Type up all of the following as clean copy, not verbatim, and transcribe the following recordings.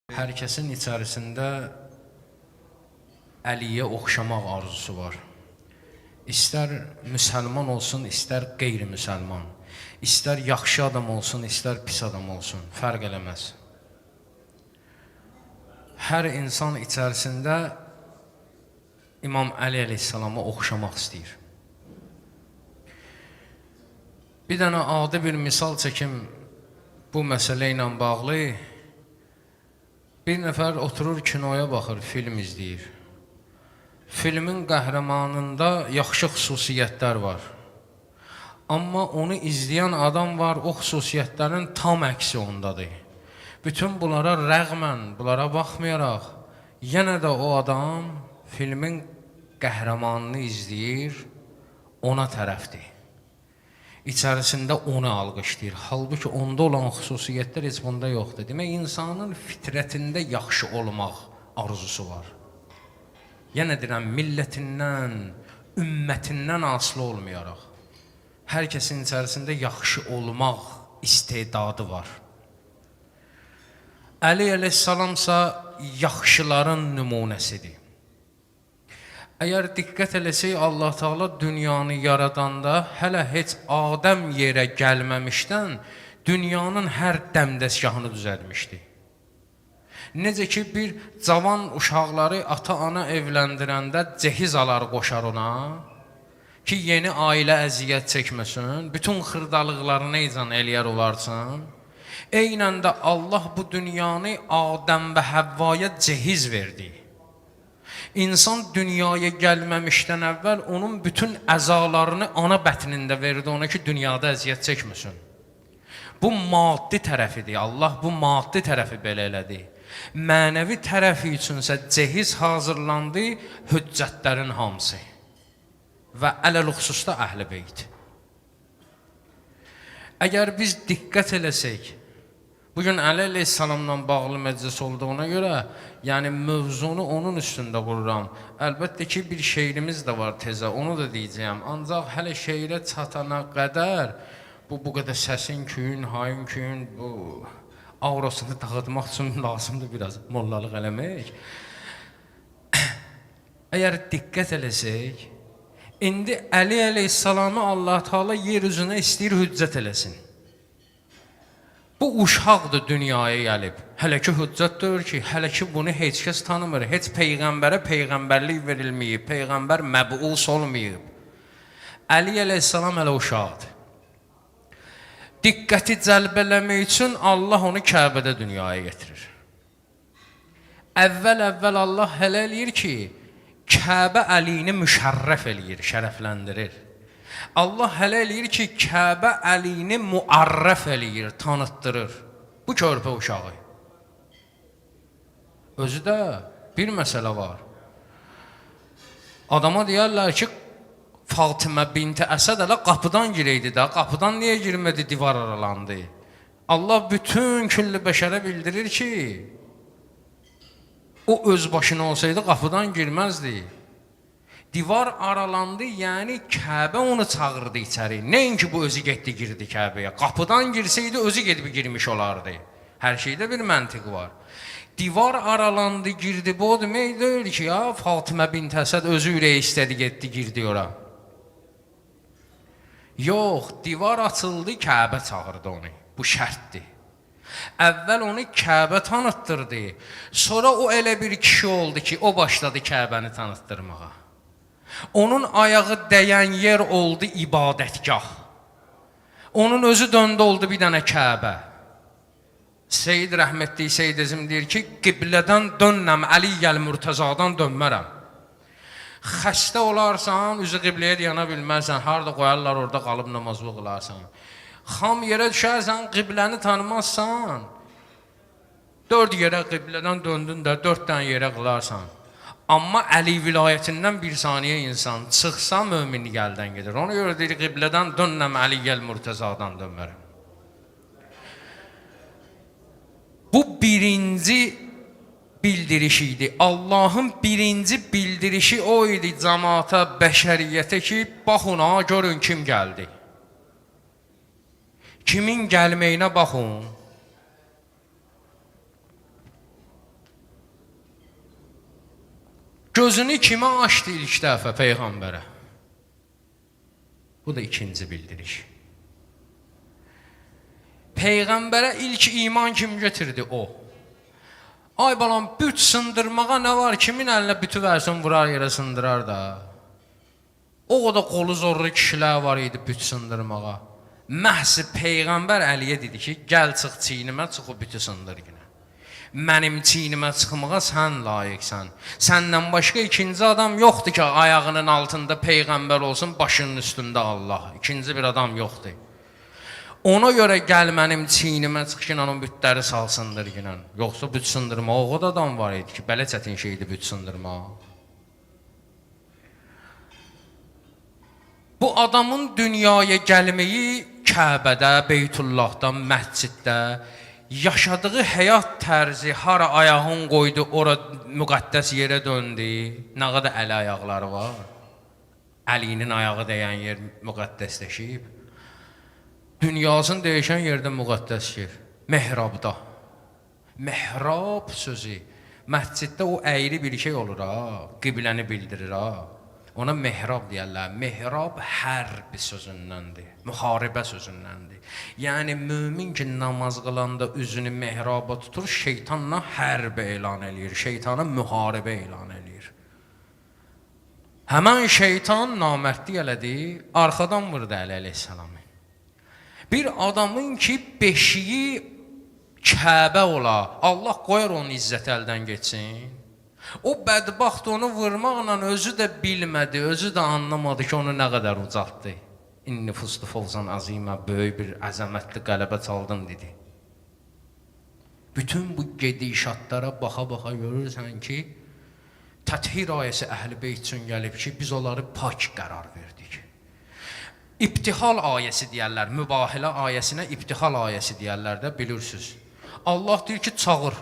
Hər kəsin içərisində Əliyə oxşamaq arzusu var. İstər müsəlman olsun, istər qeyri-müsəlman. İstər yaxşı adam olsun, istər pis adam olsun. Fərq eləməz. Hər insan içərisində İmam Əli əleyhissalama oxşamaq istəyir. Bir dənə adi bir misal çəkim bu məsələ ilə bağlı. Bir nəfər oturur kinoya baxır, film izləyir. Filmin qəhrəmanında yaxşı xüsusiyyətlər var. Amma onu izləyən adam var, o xüsusiyyətlərin tam əksi ondadır. Bütün bunlara rəğmən, bunlara baxmayaraq, yenə də o adam filmin qəhrəmanını izləyir, ona tərəfdir. İçərisində onu alqışlayır. Halbuki onda olan xüsusiyyətlər heç bunda yoxdur. Demək, insanın fitrətində yaxşı olmaq arzusu var. Yenə deyirəm, millətindən, ümmətindən asılı olmayaraq, hər kəsin içərisində yaxşı olmaq istedadı var. Əli əleyhissalamsa yaxşıların nümunəsidir. Əgər diqqət eləsək, Allah Teala dünyanı yaradanda hələ heç Adəm yerə gəlməmişdən dünyanın hər dəmdəsgahını düzəlmişdi. Necə ki, bir cavan uşaqları ata-ana evləndirəndə cehiz alar qoşar ona ki, yeni ailə əziyyət çəkməsin, bütün xırdalıqlarını icra eləyər olarsın. Eynən də Allah bu dünyanı Adəm və Həvvaya cehiz verdi. İnsan dünyaya gəlməmişdən əvvəl onun bütün əzalarını ana bətnində verdi ona ki, dünyada əziyyət çəkməsin. Bu maddi tərəfidir. Allah bu maddi tərəfi belə elədi. Mənəvi tərəfi üçünsə cehiz hazırlandı, hüccətlərin hamısı. Və ələl-xüsusda Əhl-i Beyt. Əgər biz diqqət eləsək, bugün Əli əleyhissalamla bağlı məclis olduğuna görə, yəni mövzunu onun üstündə qururam. Əlbəttə ki, bir şeirimiz də var tezə, onu da deyəcəyəm. Ancaq hələ şeirə çatana qədər, bu qədər səsin küyün, hayın küyün, bu aurasını dağıtmaq üçün lazımdır biraz mollalıq eləmək. Əgər diqqət eləsək, indi Əli əleyhissalamı Allah Teala yer üzünə istəyir hüccət eləsin. Bu uşaqdır dünyaya gəlib. Hələ ki hüccət deyir ki, hələ ki bunu heç kəs tanımır. Heç peyğəmbərə peyğəmbərlik verilməyib, peyğəmbər məbus olmayıb. Əli əleyhissalam hələ uşaqdır. Diqqəti cəlb eləmək üçün Allah onu Kəbədə dünyaya getirir. Əvvəl Allah hələ eləyir ki, Kəbə Əlini müşərrəf eləyir, şərəfləndirir. Allah hələ eləyir ki, Kəbə Əlini muarrəf eləyir, tanıtdırır. Bu körpə uşağı. Özü də bir məsələ var. Adama deyərlər ki, Fatimə binti Əsəd hələ qapıdan girəydi də, qapıdan niyə girmədi, divar aralandı. Allah bütün külli bəşərə bildirir ki, o öz başına olsaydı qapıdan girməzdi. Divar aralandı, yəni Kəbə onu çağırdı içəri. Nəinki bu özü getdi, girdi Kəbəyə. Qapıdan girsəydi, özü gedib girmiş olardı. Hər şeydə bir məntiq var. Divar aralandı, girdi, bu o demək deyil ki, ya Fatimə bint Əsəd özü ürəyi istədi, getdi, girdi ora. Yox, divar açıldı, Kəbə çağırdı onu. Bu şərtdir. Əvvəl onu Kəbə tanıtdırdı. Sonra o elə bir kişi oldu ki, o başladı Kəbəni tanıtdırmağa. Onun ayağı dəyən yer oldu ibadətgah. Onun özü döndü oldu bir dənə Kəbə. Seyyid rəhmətli Seyyid Əzim deyir ki, qiblədən dönnəm, Əliyyəl Mürtəzadan dönmərəm. Xəstə olarsan, üzü qibləyə yana bilməzsən, harada qoyarlar orada qalıb namazı qılarsan. Xam yerə düşərsən, qibləni tanımazsan, 4 yerə qiblədən döndün də 4 dənə yerə qılarsan. Amma Əli vilayətindən bir saniyə insan çıxsa möminlik əldən gedir. Ona görə deyir, qiblədən dönnəm, Əliyyəl Mürtəzadan dönmərəm. Bu birinci bildirişi idi. Allahın birinci bildirişi o idi cəmaata, bəşəriyyətə ki, baxın ha, görün kim gəldi. Kimin gəlməyinə baxın. Gözünü kimə açdı ilk dəfə Peyğəmbərə? Bu da ikinci bildiriş. Peyğəmbərə ilk iman kim getirdi? O. Ay balam, büt sındırmağa nə var? Kimin əlinə bütü versin, vurar yerə sındırar da. O da qolu zorlu kişilər var idi büt sındırmağa. Məhz Peyğəmbər Əliyə dedi ki, gəl çıx çiynimə, çıx o bütü sındır günə. Mənim çiynimə çıxmağa sən layiqsən. Səndən başqa ikinci adam yoxdur ki, ayağının altında Peyğəmbər olsun, başının üstündə Allah. İkinci bir adam yoxdur. Ona görə gəl mənim çiynimə çıx ki, o bütləri salsındır günə. Yoxsa büt sındırma, o da adam var idi ki, belə çətin şeydir büt sındırma. Bu adamın dünyaya gəlməyi Kəbədə, Beytullahda, məsciddə, yaşadığı həyat tərzi, hara ayağın qoydu, ora müqəddəs yerə döndü. Nə qədər əli ayaqları var. Əlinin ayağı dəyən yer müqəddəsləşib. Dünyasını dəyişən yerdə müqəddəs yer. Mehrabda. Mehrab sözü. Məsciddə o əyri bir şey olur ha. Qibləni bildirir ha. Ona mehrab deyərlər. Mehrab hərb sözündəndir. Müharibə sözündəndir. Yəni mömin ki namaz qılanda üzünü mehraba tutur, şeytanla hərb elan eləyir. Şeytana müharibə elan eləyir. Həmən şeytan namərdlik elədi, arxadan vurdu Əli əleyhissalamı. Bir adamın ki beşiyi Kəbə ola, Allah qoyar onun izzəti əldən geçsin. O bədbaxt onu vurmaqla özü də bilmədi, özü də anlamadı ki, onu nə qədər ucaltdı. İnni fuslu fovzan azimə, böyük bir əzəmətli qələbə çaldım dedi. Bütün bu gedişatlara baxa-baxa görürsən ki, Təthir ayəsi Əhl-i Beyt üçün gəlib ki, biz onları pak qərar verdik. İbtihal ayəsi deyərlər, mübahilə ayəsinə ibtihal ayəsi deyərlər də bilirsiniz. Allah deyir ki, çağır.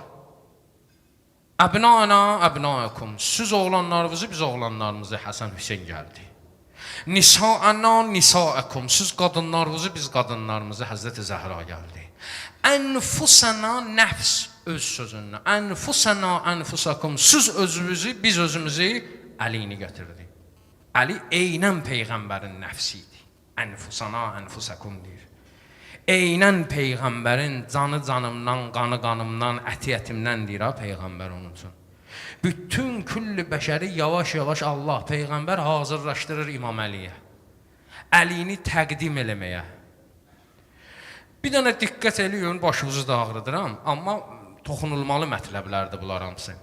Əbnana, əbnaikum. Siz oğlanlarınızı, biz oğlanlarımızı, Həsən Hüseyn gəldi. Nisa'ana, nisa'akum. Siz qadınlarınızı, biz qadınlarımızı, Həzrəti Zəhra gəldi. Ənfusana, nəfs öz sözündən. Ənfusana, ənfusakum. Siz özünüzü, biz özümüzü Əlini götürdük. Əli eynən Peyğəmbərin nəfsi idi. Ənfusana, ənfusakum deyir. Eynən Peyğəmbərin canı canımdan, qanı qanımdan, əti ətimdən deyir ha Peyğəmbər onun üçün. Bütün külli bəşəri yavaş-yavaş Allah, Peyğəmbər hazırlaşdırır İmam Əliyə. Əlini təqdim eləməyə. Bir dənə diqqət eləyin, başınızı da ağrıdıram, amma toxunulmalı mətləblərdir bunlar hamısı.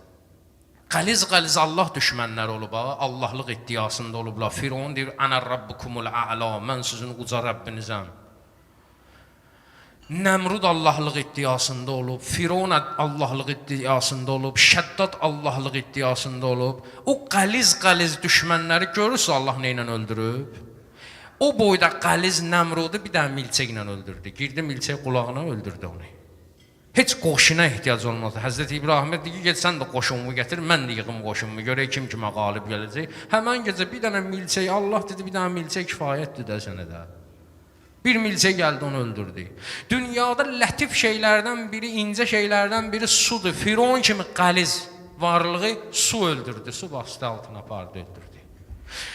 Qəliz-qəliz Allah düşmənləri olub ha, Allahlıq iddiasında olublar. Firon deyir, Ənər Rabbukumul A'la, mən sizin uca Rəbbinizəm. Nəmrud Allahlıq iddiasında olub, Firon Allahlıq iddiasında olub, Şəddad Allahlıq iddiasında olub. O qəliz-qəliz düşmənləri görürsünüz Allah neynə öldürüb. O boyda qəliz Nəmrudu bir dənə milçək ilə öldürdü. Girdi milçək qulağına öldürdü onu. Heç qoşuna ehtiyac olmazdı. Həzrəti İbrahimə deyir ki, sən də qoşunumu gətir, mən də yığım qoşunumu, görək kim kimə qalib gələcək. Həmən gecə bir dənə milçək, Allah dedi, bir dənə milçək kifayətdir də sənə də. Bir milçək gəldi, onu öldürdü. Dünyada lətif şeylərdən biri, incə şeylərdən biri sudur. Firon kimi qəliz varlığı su öldürdü, su bastı altına apardı, öldürdü.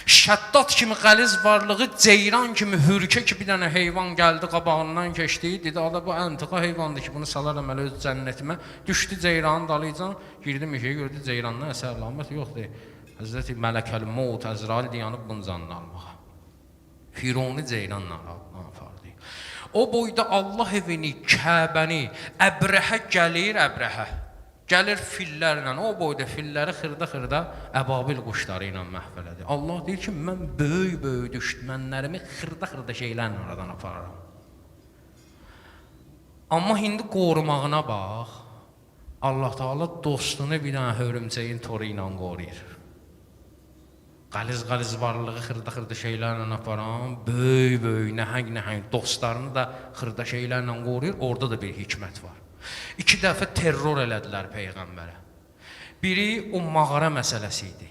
Şəddad kimi qəliz varlığı, ceyran kimi hürkə ki bir dənə heyvan gəldi, qabağından keçdi, dedi, ada bu əntiqa heyvandır ki, bunu salaram ələ öz cənnətimə, düşdü ceyranın dalıcan, girdi meşəyə, gördü ceyrandan əsər lamət yoxdur. Həzrəti Mələkəl Maut, Əzrail dayanıb bunun canını almağa. Fironu ceyranla apardı. O boyda Allah evini, Kəbəni, Əbrəhə gəlir, Əbrəhə. Gəlir fillərlə, o boyda filləri xırda-xırda əbabil quşları ilə məhv elədi. Allah deyir ki, mən böyük-böyük düşmənlərimi xırda-xırda şeylərlə oradan apararam. Amma indi qorumağına bax, Allah Teala dostunu bir dənə hörümçəyin toru ilə qoruyur. Qəliz-qəliz varlığı xırda-xırda şeylərlə aparan, böyük-böyük, nəhəng-nəhəng dostlarını da xırda şeylərlə qoruyur, orada da bir hikmət var. 2 dəfə terror elədilər Peyğəmbərə. Biri o mağara məsələsi idi.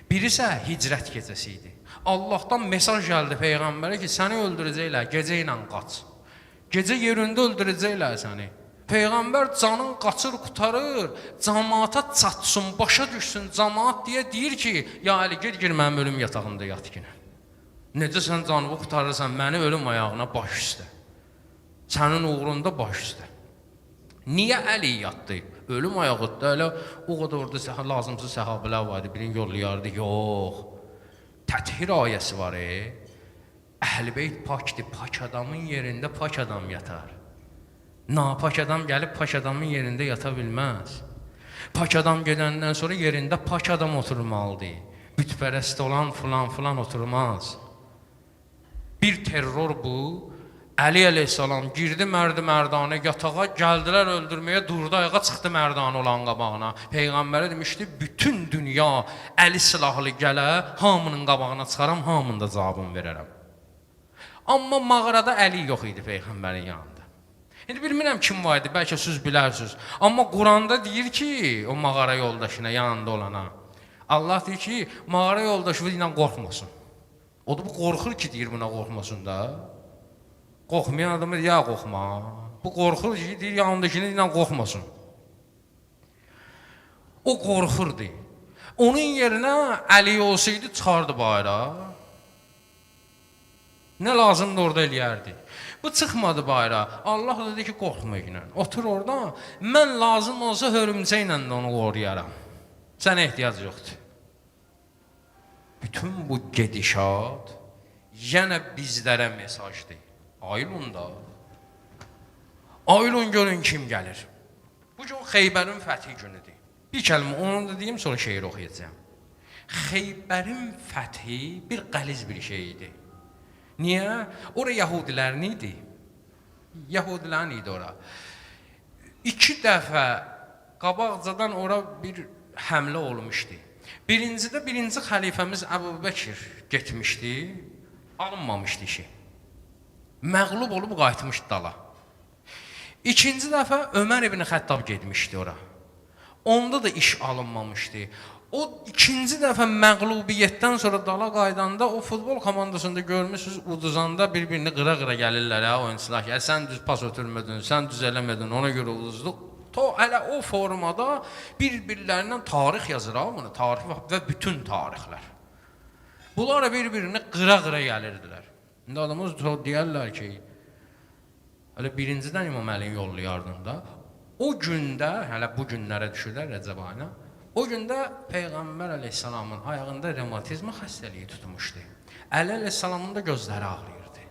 Biri isə hicrət gecəsi idi. Allahdan mesaj gəldi Peyğəmbərə ki, səni öldürəcəklər, gecə ilə qaç. Gecə yerində öldürəcəklər səni. Peyğəmbər canın qaçır, qutarır, cəmaata çatsın, başa düşsün. Cəmaat deyə deyir ki, ya Əli, gir mənim ölüm yatağımda yat ki. Necə sən canımı qutarırsan, məni ölüm ayağına baş üstə. Sənin uğrunda baş üstə. Niyə Əli yatdı? Ölüm ayağıda, elə o qədər orada lazımsız səhabələr var idi, birini yollayardı. Yox, təthir ayəsi var. Əhl-i-Beyt pakdır, pak adamın yerində pak adam yatar. Napak adam gəlib pak adamın yerində yata bilməz. Pak adam gedəndən sonra yerində pak adam oturmalıdır. Bütpərəst olan filan oturmaz. Bir terror bu. Əli əleyhissalam girdi mərdanə yatağa, gəldilər öldürməyə, durdu ayağa, çıxdı mərdanə olan qabağına. Peyğəmbərə demişdi, bütün dünya əli silahlı gələ, hamının qabağına çıxaram, hamında cavabını verərəm. Amma mağarada Əli yox idi Peyğəmbərin yanında. İndi bilmirəm kim var idi, bəlkə siz bilərsiniz. Amma Quranda deyir ki, o mağara yoldaşına, yanında olana. Allah deyir ki, mağara yoldaşı ilə qorxmasın. O da bu qorxur ki, deyir buna qorxmasın da. Qorxmayan adamı ya qorxma. Bu qorxur ki, deyir yanındakini ilə qorxmasın. O qorxurdu. Onun yerinə Əli olsaydı çıxardı bayrağı. Nə lazımdır orada eləyərdi. Bu çıxmadı bayrağı. Allah da dedi ki, qorxma ilə. Otur orada, mən lazım olsa hörümcə ilə də onu qoruyaram. Sənə ehtiyac yoxdur. Bütün bu gedişat yenə bizlərə mesajdır. Ayılın da. Ayılın görün kim gəlir. Bu gün Xeybərin fəthi günüdür. Bir kəlmə onu da deyim, sonra şeir oxuyacağım. Xeybərin fəthi bir qəliz bir şeydir. Niyə? Ora Yahudilərin idi. Yahudilərin idi ora. 2 dəfə qabaqcadan ora bir həmlə olmuşdu. Birincidə birinci xəlifəmiz Əbu Bəkir getmişdi, alınmamışdı işi. Məğlub olub qayıtmışdı dala. İkinci dəfə Ömər ibn Xəttab getmişdi ora. Onda da iş alınmamışdı. O ikinci dəfə məğlubiyyətdən sonra dala qaydanda o futbol komandasında görmüşsünüz uduzanda bir-birini qıra-qıra gəlirlər oyunçular ki, sən düz pas ötürmədin, sən düz eləmədin, ona görə uduzduq. Hələ o formada bir-birlərindən tarix yazır bunu, tarix və bütün tarixlər. Bunlar bir-birini qıra-qıra gəlirdilər. İndi adamız deyərlər ki, hələ birincidən İmam Əlini yollayardında, o gündə, hələ bu günlərə düşürlər Rəcəb ayına, o gündə Peyğəmbər əleyhissalamın ayağında revmatizma xəstəliyi tutmuşdu. Əli əleyhissalamın da gözləri ağrıyırdı.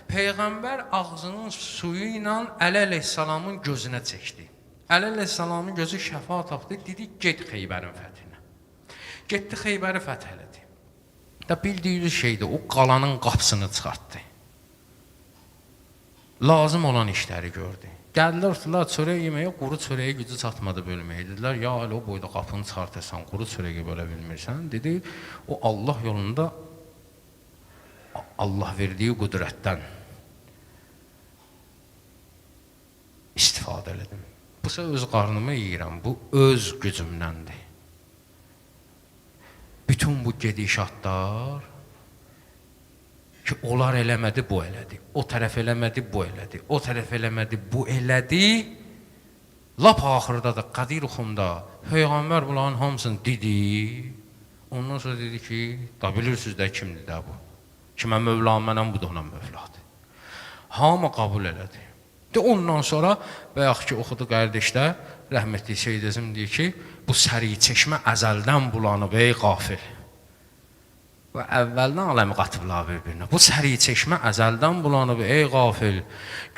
Peyğəmbər ağzının suyu ilə Əli əleyhissalamın gözünə çəkdi. Əli əleyhissalamın gözü şəfa tapdı, dedi, get Xeybərin fəthinə. Getdi Xeybəri fəth elədi. Da bildiyiniz şeydir, o qalanın qapısını çıxartdı. Lazım olan işləri gördü. Gəldilər, tutdular çörək yeməyə, quru çörəyə gücü çatmadı bölməyə. Dedilər, ya elə o boyda qapını çıxartırsan, quru çörəyə bölə bilmirsən. Dedi, o Allah yolunda Allah verdiyi qüdrətdən istifadə elədim. Bu ise öz qarnımı yeyirəm, bu öz gücümdəndir. Bütün bu gedişatlar ki, onlar eləmədi, bu elədi. O tərəf eləmədi, bu elədi. O tərəf eləmədi, bu elədi. Lap axırda da Qədir-Xumda Peyğəmbər bunların hamısını dedi. Ondan sonra dedi ki, da bilirsiniz də kimdir də bu. Kimə Mövlam mənəm, bu da ona Mövladır. Hamı qəbul elədi. De ondan sonra bayaq ki, oxudu qardaşlar, rəhmətli Seyyid Əzim deyir ki, bu səri çeşmə əzəldən bulanıb, ey qafil. Və əvvəldən aləmi qatıblar bir-birinə. Bu səri çeşmə əzəldən bulanıb, ey qafil,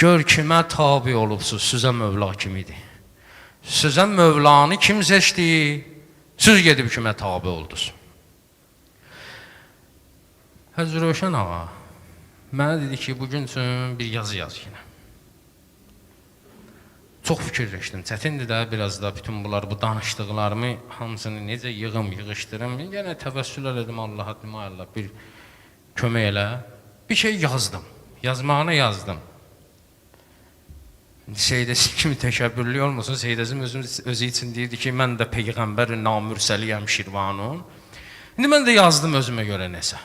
gör kimə tabi olubsuz, sizə Mövla kimidir. Sizə Mövlanı kim seçdi? Siz gedib kimə tabi oldunuz. Həzr Rövşən ağa, mənə dedi ki, bugün üçün bir yazı yaz yine. Çox fikirləşdim, çətindir də biraz da bütün bunlar, bu danışdıqlarımı hamısını necə yığım, yığışdırım. Yenə təvəssül elədim Allaha, Allah bir kömək elə. Bir şey yazdım, yazmağına yazdım. Seyyid Əzim kimi təşəbbürlü olmasın, Seyyid Əzim özü üçün deyirdi ki, mən də Peyğəmbər namürsəliyəm Şirvanun. İndi mən də yazdım özümə görə nəsə.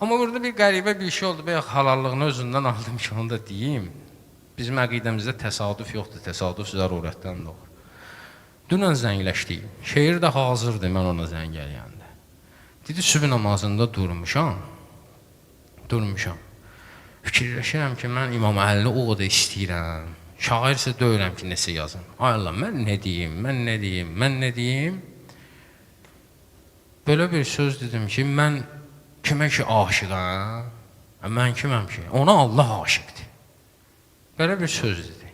Amma burada bir qəribə bir şey oldu, bayaq halallığını özündən aldım ki, onu da deyim. Bizim əqidəmizdə təsadüf yoxdur, təsadüf zərurətdən doğur. Dünən zəngləşdik, şeir də hazırdır mən ona zəng gələyəndə. Dedi, sübh namazında durmuşam. Fikirləşirəm ki, mən İmam Əlini o da istəyirəm. Şair isə deyirəm ki, nəsə yazım. Ay Allah, mən nə deyim? Belə bir söz dedim ki, mən kimə ki aşıqam? Mən kiməm ki? Ona Allah aşıqdır. Belə bir söz dedi.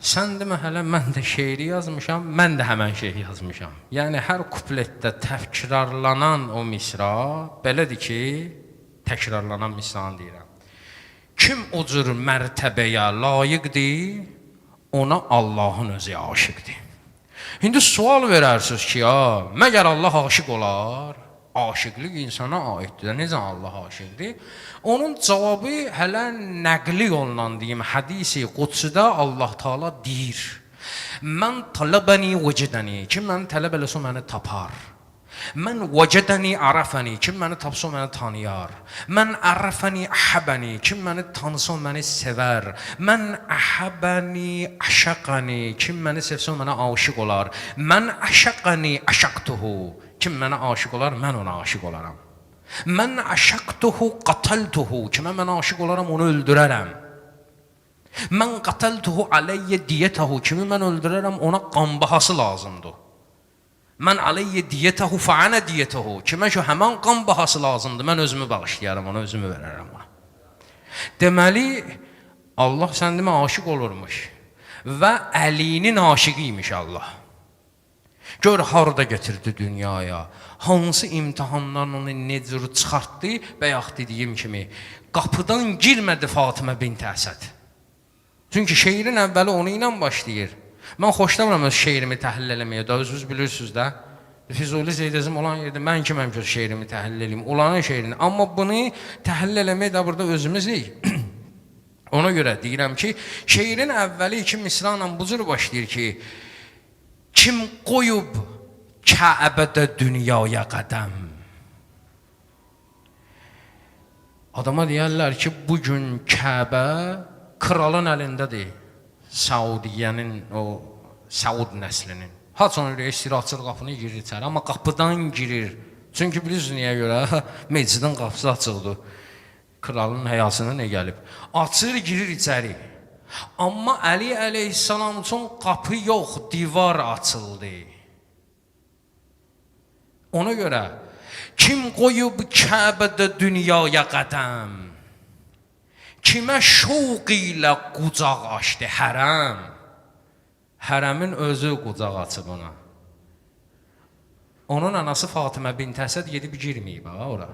Sən demə hələ mən də şeiri yazmışam, mən də həmən şeyi yazmışam. Yəni, hər kupletdə təkrarlanan o misra, belədir ki, təkrarlanan misranı deyirəm. Kim o cür mərtəbəyə layiqdir, ona Allahın özü aşıqdır. İndi sual verərsiniz ki, məgər Allah aşıq olar? Aşıqlıq insana aiddir. Necə Allah aşıqdır? Onun cavabı hələ nəqli olunan deyim, hədisi qudsuda Allah Taala deyir. Mən tələbəni vəcədəni, kim məni tələb eləsə məni tapar. Mən vəcədəni ərəfəni, kim məni tapsa məni tanıyar. Mən ərəfəni əhəbəni, kim məni tanısa məni sevər. Mən əhəbəni əşəqəni, kim məni sevsə mənə aşıq olar. Mən əşəqəni əşəqtuhu, kim mənə aşıq olar, mən ona aşıq olaram. Mən əşəqtuhu qataltuhu, kimə mən aşıq olaram, onu öldürərəm. Mən qataltuhu aleyyə diyətəhu, kimi mən öldürərəm, ona qanbahası lazımdır. Mən aleyyə diyətəhu fəənə diyətəhu, kimə ki həmən qanbahası lazımdır, mən özümü bağışlayaram, ona özümü verərəm ona. Deməli, Allah səndimə aşıq olurmuş və Əlinin aşıqıymış Allah. Gör, harada getirdi dünyaya, hansı imtihanlarla onu necə çıxartdı və yaxud dediyim kimi, qapıdan girmədi Fatimə bint Əsəd. Çünki şeirin əvvəli onu ilə başlayır. Mən xoşlamıram öz şeirimi təhlil eləməyə, da özünüz bilirsiniz də. Füzuli Zeydəzim olan yerdə mən kiməm ki şeirimi təhlil eləyim, olanın şeirini. Amma bunu təhlil eləməyə də burada özümüzük. Ona görə deyirəm ki, şeirin əvvəli iki misrayla bu cür başlayır ki, kim qoyub Kəbədə dünyaya qədəm? Adama deyərlər ki, bugün Kəbə kralın əlindədir. Saudiyyənin, o Saud nəslinin. Haç onu istəyir, açır qapını, girir içəri. Amma qapıdan girir. Çünki bilirsiniz niyə görə? Meclisin qapısı açıqdır. Kralın həyasına nə gəlib? Açır, girir içəri. Amma Əli əleyhissalam üçün qapı yox, divar açıldı. Ona görə, kim qoyub Kəbədə dünyaya qədəm? Kimə şouq ilə qucaq açdı hərəm? Hərəmin özü qucaq açıb ona. Onun anası Fatimə bint Əsəd gedib girməyib ora.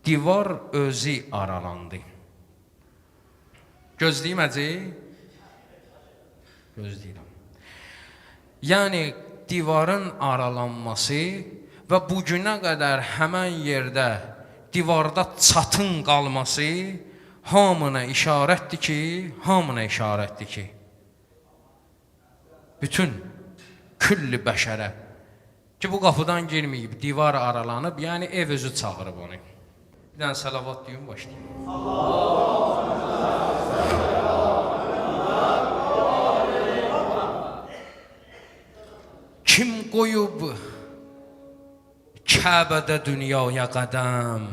Divar özü aralandı. Gözləyim. Gözləyirəm. Yəni, divarın aralanması və bugünə qədər həmən yerdə divarda çatın qalması hamına işarətdir ki, bütün külli bəşərə ki, bu qapıdan girməyib, divar aralanıb, yəni ev özü çağırıb onu. Bir dənə salavat deyim, başlayayım. Kim qoyub Kəbədə dünyaya qədəm?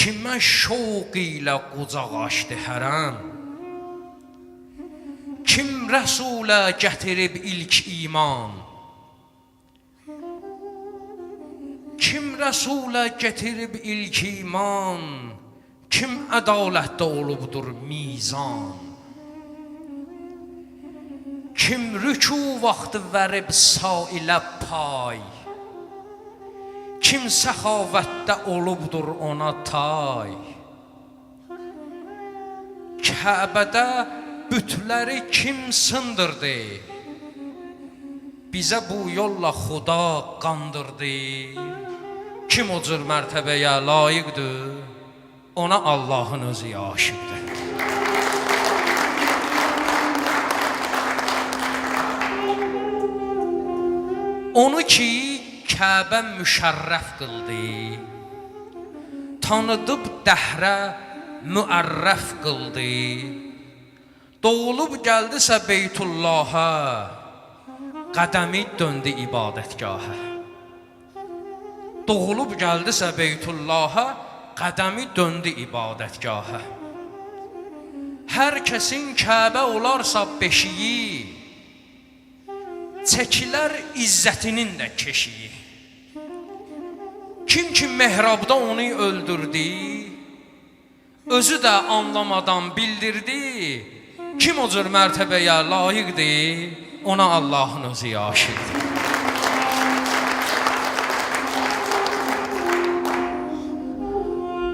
Kimə şouq ilə qucaq açdı hərəm? Kim rəsulə gətirib ilk iman? Kim rəsulə gətirib ilk iman? Kim ədalətdə olubdur mizan? Kim rükû vaxtı verib sailə pay? Kim səxavətdə olubdur ona tay? Kəbədə bütləri kim sındırdı? Bizə bu yolla Xuda qandırdı. Kim o cür mərtəbəyə layiqdir? Ona Allahın özü aşıqdır. Onu ki, Kəbə müşərrəf qıldı, tanıdıb dəhrə müərrəf qıldı. Doğulub gəldisə Beytullaha, qədəmi döndü ibadətgaha. Doğulub gəldisə Beytullaha, qədəmi döndü ibadətgaha. Hər kəsin Kəbə olarsa beşiyi, çəkilər izzətinin də keşiyi. Kim ki mehrabda onu öldürdü, özü də anlamadan bildirdi. Kim o cür mərtəbəyə layiqdir, ona Allahın özü aşiqdir.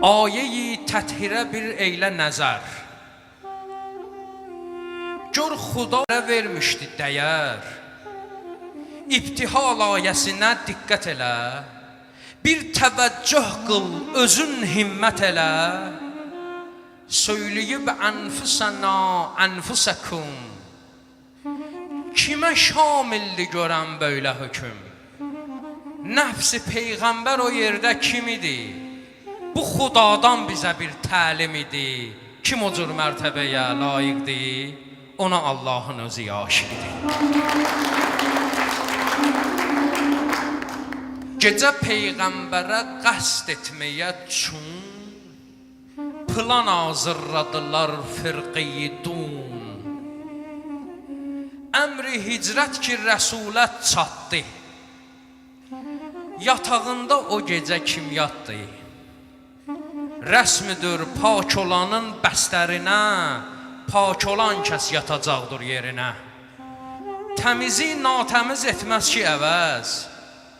Ayə-i təthirə bir eylə nəzər, gör Xudaya vermişdi dəyər. İbtihal ayəsinə diqqət elə, bir təvəccüh qıl, özün himmət elə. Söyləyib ənfusəna, ənfusəkum, kimə şamildi görən böylə höküm? Nəfsi Peyğəmbər o yerdə kim idi? Bu Xudadan bizə bir təlim idi. Kim o cür mərtəbəyə layiqdir, ona Allahın özü aşiqdir. Gecə Peyğəmbərə qəsd etməyə çün, plan hazırladılar firqeyi dun. Əmri hicrət ki rəsulət çatdı, yatağında o gecə kim yatdı? Rəsmidir pak olanın bəstərinə, pak olan kəs yatacaqdır yerinə. Təmizi natəmiz etməz ki əvəz,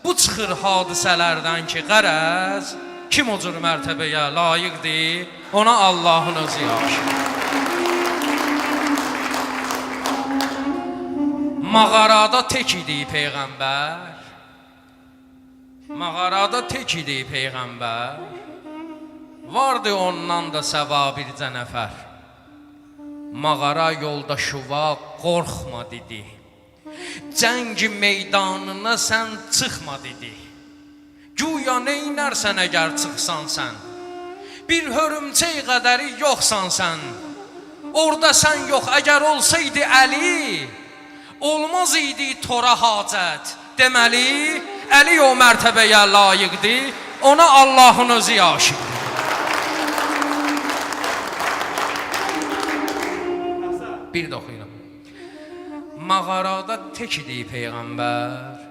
bu çıxır hadisələrdən ki qərəz. Kim o cür mərtəbəyə layiqdir, ona Allahın özü aşiqdir. Mağarada tək idi Peyğəmbər, mağarada tək idi Peyğəmbər, vardı ondan da səva bircə nəfər. Mağara yoldaşıva qorxma dedi, cəng meydanına sən çıxma dedi. Güya neynərsən əgər çıxsan sən, bir hörümçək qədəri yoxsan sən. Orada sən yox, əgər olsaydı Əli, olmaz idi tora hacət. Deməli, Əli o mərtəbəyə layiqdir, ona Allahın özü aşiqdir. Bir də oxuyuram. Mağarada tək idi Peyğəmbər,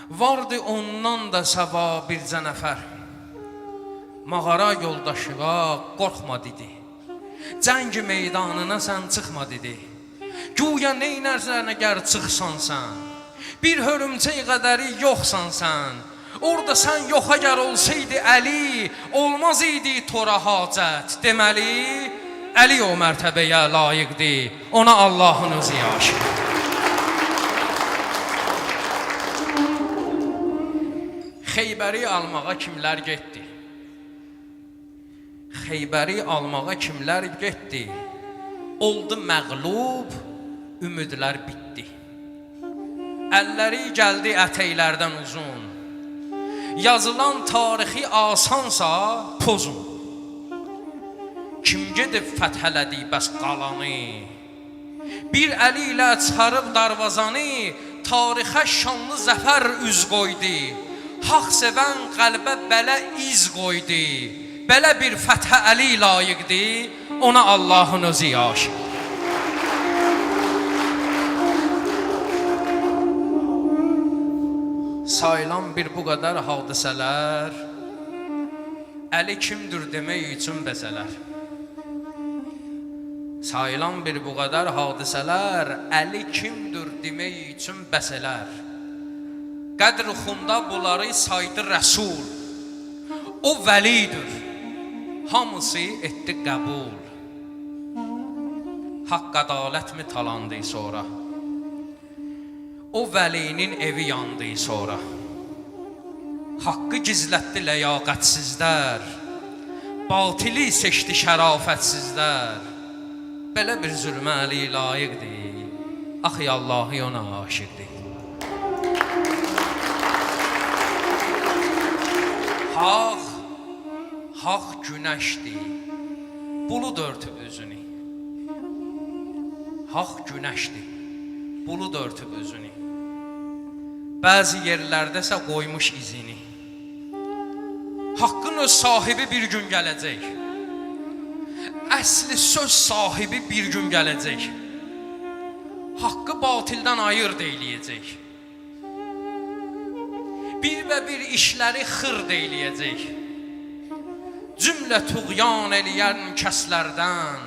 vardı ondan da səva bircə nəfər. Mağara yoldaşıva qorxma dedi, cəng meydanına sən çıxma dedi. Güya neynərsən əgər çıxsan sən, bir hörümçək qədəri yoxsan sən. Orada sən yox əgər olsaydı Əli, olmaz idi tora hacət. Deməli, Əli o mərtəbəyə layiqdir, ona Allahın özü aşiqdir. Xeybəri almağa kimlər getdi? Xeybəri almağa kimlər getdi? Oldu məğlub, ümidlər bitdi. Əlləri gəldi ətəklərdən uzun, yazılan tarixi asansa pozun. Kim gedib fəthələdi bəs qalanı, bir əli ilə çıxarıb darvazanı, tarixə şanlı zəfər üz qoydu. Haq sevən qəlbə belə iz qoydu, belə bir fəthə Əli layiqdir, ona Allahın özü aşiqdir. Sayılan bir bu qədər hadisələr, Əli kimdir demək üçün bəzələr. Sayılan bir bu qədər hadisələr, Əli kimdir demək üçün bəzələr. Qədr xunda bunları saydı Rəsul, o vəlidir, hamısı etdi qəbul. Haqq ədalət mi talandı sonra, o vəlinin evi yandı sonra. Haqqı gizlətdi ləyaqətsizlər, batili seçdi şərafətsizlər. Belə bir zülmə Əli layiqdir, axı Allahı ona aşiqdir. Haq günəşdir, bulud örtüb üzünü. Haq günəşdir, bulud örtüb üzünü. Bəzi yerlərdəsə qoymuş izini. Haqqın öz sahibi bir gün gələcək. Əsli söz sahibi bir gün gələcək. Haqqı batildən ayırd eləyəcək. Bir və bir işləri xırd eləyəcək. Cümlə tuğyan eləyən kəslərdən,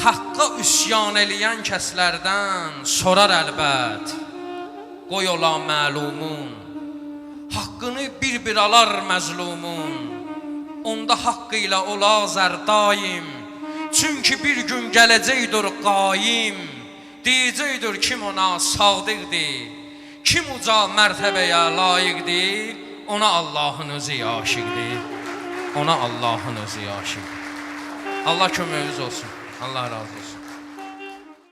haqqa üsyan eləyən kəslərdən sorar əlbət. Qoy ola məlumun, haqqını bir-bir alar məzlumun. Onda haqqı ilə ola zər daim. Çünki bir gün gələcəkdir qaim. Deyəcəkdir kim ona sadiqdir, kim uca mərtəbəyə layiqdir, ona Allahın özü aşiqdir. Ona Allahın özü aşiqdir. Allah köməyiniz olsun. Allah razı olsun.